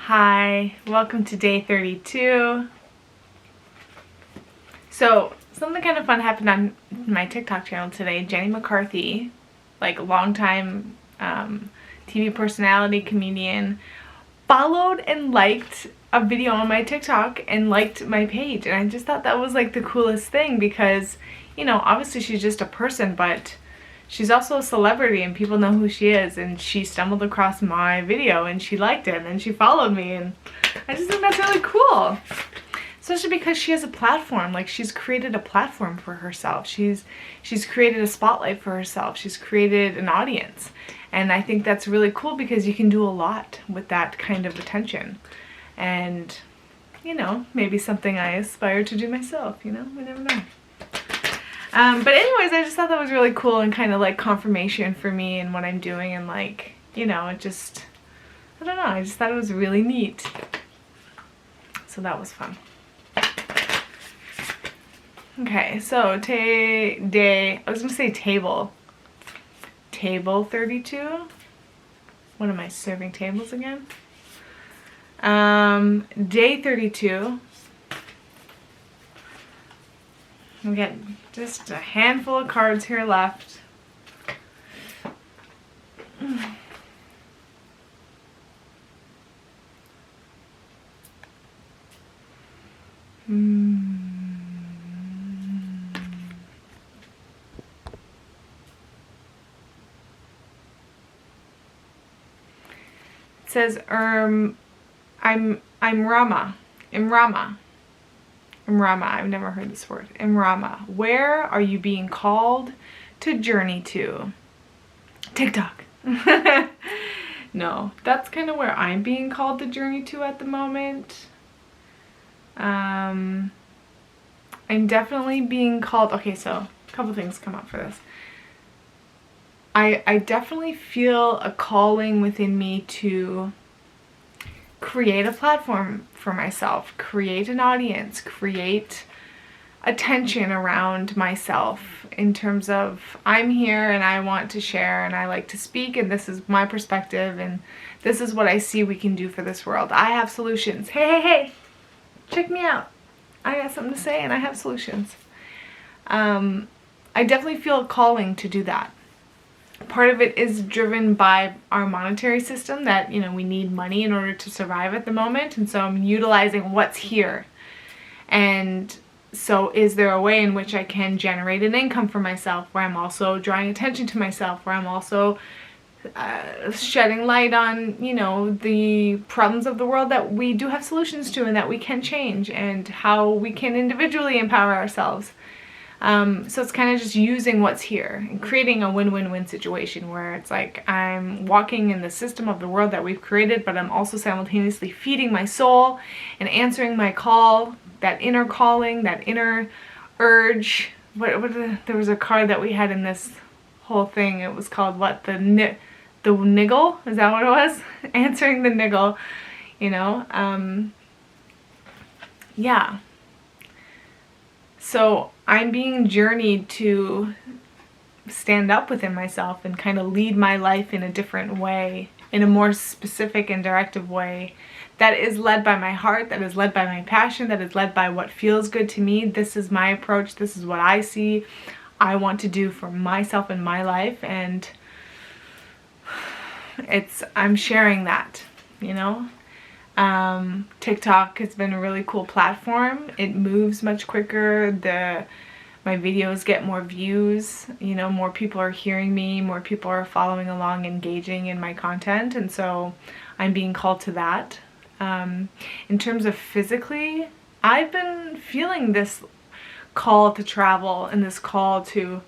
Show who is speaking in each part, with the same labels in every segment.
Speaker 1: Hi, welcome to day 32. So something kind of fun happened on my TikTok channel today. Jenny McCarthy, like a longtime TV personality, comedian, followed and liked a video on my TikTok and liked my page. And I just thought that was like the coolest thing because, you know, obviously she's just a person, but she's also a celebrity and people know who she is, and she stumbled across my video and she liked it and she followed me, and I just think that's really cool. Especially because she has a platform. Like, she's created a platform for herself. She's created a spotlight for herself. She's created an audience. And I think that's really cool because you can do a lot with that kind of attention. And, you know, maybe something I aspire to do myself, you know? We never know. But anyways, I just thought that was really cool and kind of like confirmation for me and what I'm doing, and like, you know, it just, I don't know, I just thought it was really neat. So that was fun. Okay, so I was gonna say table 32. What am I, serving tables again? Day 32. We got just a handful of cards here left. It says, I'm Rama. Imrama, I've never heard this word. Imrama, where are you being called to journey to? TikTok. No, that's kind of where I'm being called to journey to at the moment. I'm definitely being called, okay, so a couple things come up for this. I definitely feel a calling within me to create a platform for myself, create an audience, create attention around myself in terms of I'm here and I want to share and I like to speak, and this is my perspective and this is what I see we can do for this world. I have solutions. Hey, check me out. I got something to say and I have solutions. I definitely feel a calling to do that. Part of it is driven by our monetary system that, you know, we need money in order to survive at the moment. And so I'm utilizing what's here. And so is there a way in which I can generate an income for myself, where I'm also drawing attention to myself, where I'm also shedding light on, you know, the problems of the world that we do have solutions to and that we can change, and how we can individually empower ourselves. So it's kind of just using what's here and creating a win-win-win situation where it's like I'm walking in the system of the world that we've created, but I'm also simultaneously feeding my soul and answering my call, that inner calling, that inner urge. There was a card that we had in this whole thing. It was called what? The niggle? Is that what it was? Answering the niggle, you know? Yeah. So I'm being journeyed to stand up within myself and kind of lead my life in a different way, in a more specific and directive way that is led by my heart, that is led by my passion, that is led by what feels good to me. This is my approach. This is what I see I want to do for myself in my life, and I'm sharing that, you know? TikTok has been a really cool platform. It moves much quicker. My videos get more views, you know, more people are hearing me, more people are following along, engaging in my content, and so I'm being called to that. In terms of physically, I've been feeling this call to travel and this call to,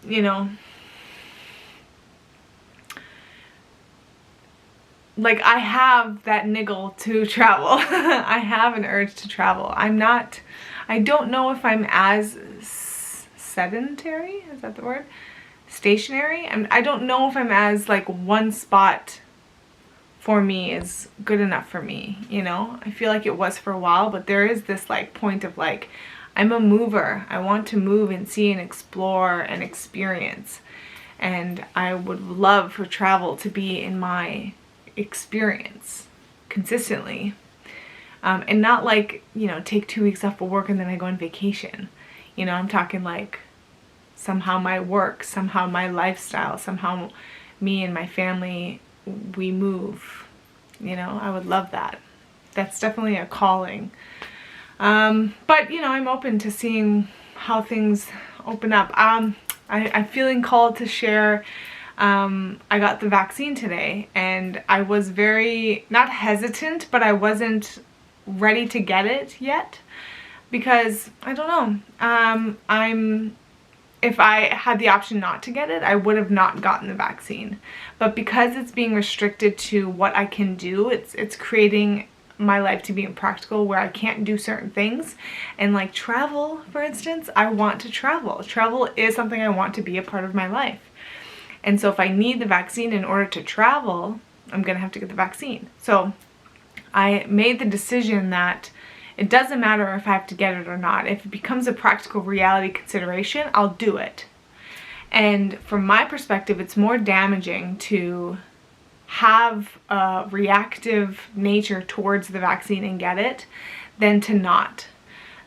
Speaker 1: you know, like I have that niggle to travel. I have an urge to travel. I don't know if I'm as sedentary, is that the word? Stationary? I don't know if I'm as like one spot for me is good enough for me, you know? I feel like it was for a while, but there is this like point of like, I'm a mover. I want to move and see and explore and experience. And I would love for travel to be in my experience, consistently. And not like, you know, take 2 weeks off of work and then I go on vacation. You know, I'm talking like somehow my work, somehow my lifestyle, somehow me and my family, we move. You know, I would love that. That's definitely a calling. But, you know, I'm open to seeing how things open up. I'm feeling called to share. I got the vaccine today and I was very, not hesitant, but I wasn't ready to get it yet because I don't know. If I had the option not to get it, I would have not gotten the vaccine. But because it's being restricted to what I can do, it's creating my life to be impractical where I can't do certain things. And like travel, for instance, I want to travel. Travel is something I want to be a part of my life. And so if I need the vaccine in order to travel, I'm gonna have to get the vaccine. So I made the decision that it doesn't matter if I have to get it or not. If it becomes a practical reality consideration, I'll do it. And from my perspective, it's more damaging to have a reactive nature towards the vaccine and get it than to not.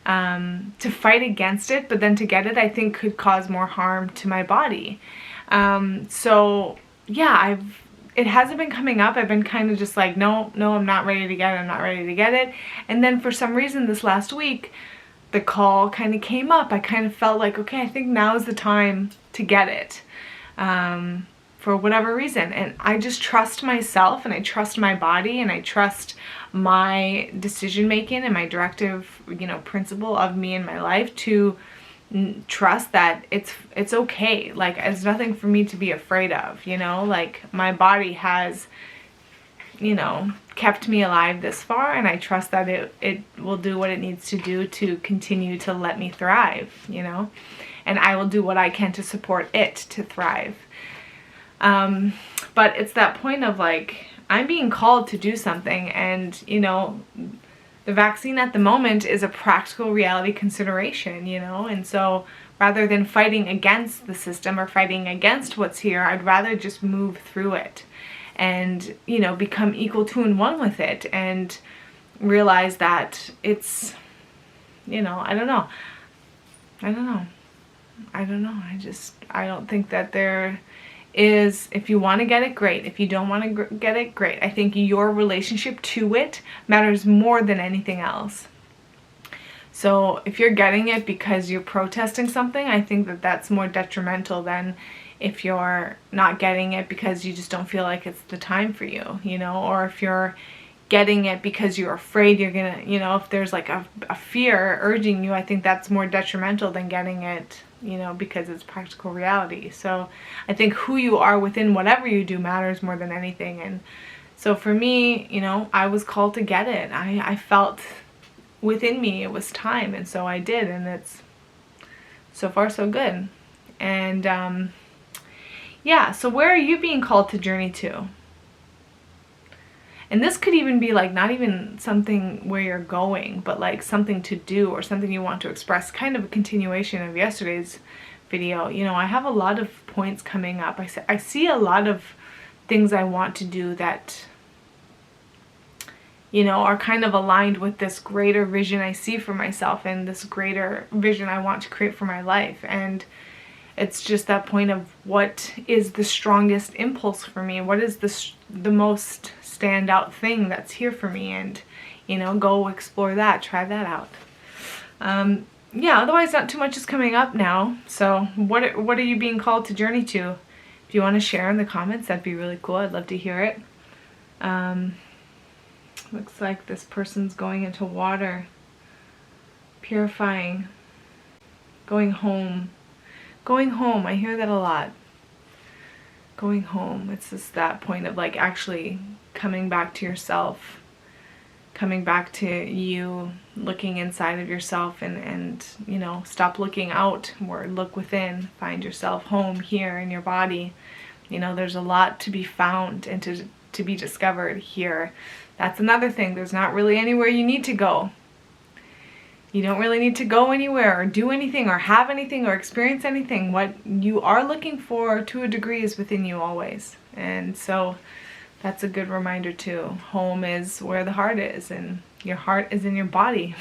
Speaker 1: To fight against it, but then to get it, I think could cause more harm to my body. So yeah, it hasn't been coming up. I've been kind of just like, no, I'm not ready to get it. I'm not ready to get it. And then for some reason this last week, the call kind of came up. I kind of felt like, okay, I think now is the time to get it. For whatever reason. And I just trust myself and I trust my body and I trust my decision making and my directive, you know, principle of me in my life to trust that it's okay. Like, it's nothing for me to be afraid of, you know, like my body has, you know, kept me alive this far, and I trust that it will do what it needs to do to continue to let me thrive, you know, and I will do what I can to support it to thrive. But it's that point of like, I'm being called to do something, and you know, the vaccine at the moment is a practical reality consideration, you know, and so rather than fighting against the system or fighting against what's here, I'd rather just move through it and, you know, become equal to and one with it and realize that it's, you know, I don't know. I don't think that there is, if you want to get it, great. If you don't want to get it, great. I think your relationship to it matters more than anything else. So if you're getting it because you're protesting something, I think that that's more detrimental than if you're not getting it because you just don't feel like it's the time for you, you know, or if you're getting it because you're afraid you're gonna, you know, if there's like a fear urging you, I think that's more detrimental than getting it, you know, because it's practical reality. So I think who you are within whatever you do matters more than anything. And so for me, you know, I was called to get it. I felt within me it was time, and so I did, and it's so far so good. And yeah, so where are you being called to journey to? And this could even be like not even something where you're going, but like something to do or something you want to express, kind of a continuation of yesterday's video. You know, I have a lot of points coming up. I see a lot of things I want to do that, you know, are kind of aligned with this greater vision I see for myself and this greater vision I want to create for my life. And it's just that point of what is the strongest impulse for me? What is the most standout thing that's here for me? And, you know, go explore that, try that out. Yeah, otherwise not too much is coming up now. So what are you being called to journey to? If you want to share in the comments, that'd be really cool. I'd love to hear it. Looks like this person's going into water, purifying, going home. Going home, I hear that a lot. Going home, it's just that point of like actually coming back to yourself, coming back to you, looking inside of yourself and you know, stop looking outward, look within, find yourself home here in your body. You know, there's a lot to be found and to be discovered here. That's another thing, there's not really anywhere you need to go. You don't really need to go anywhere or do anything or have anything or experience anything. What you are looking for to a degree is within you always. And so that's a good reminder too. Home is where the heart is, and your heart is in your body,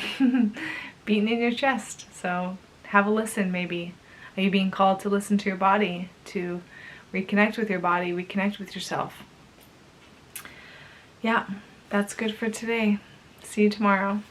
Speaker 1: beating in your chest. So have a listen maybe. Are you being called to listen to your body, to reconnect with your body, reconnect with yourself? Yeah, that's good for today. See you tomorrow.